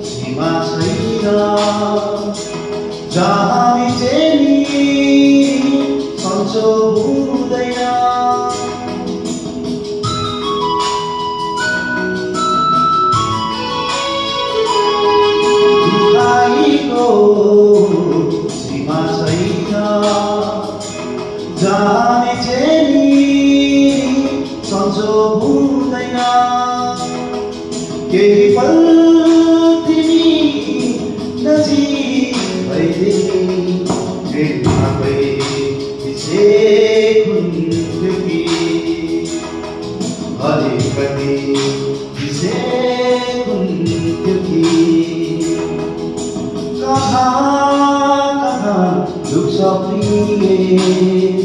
सीमा छैन जहाँ हामी चाहिँ सन्चो हुँदैन। दुखाइको सीमा छैन जहाँ हामी चाहिँ सन्चो हुँदैन। केही पल तिमी नजिक भइदिए आफै बिसेको हुन्थ्यो कि अलिकति बिसेको हुन्थ्यो कि। कहाँ कहाँ लुक्छ प्रिय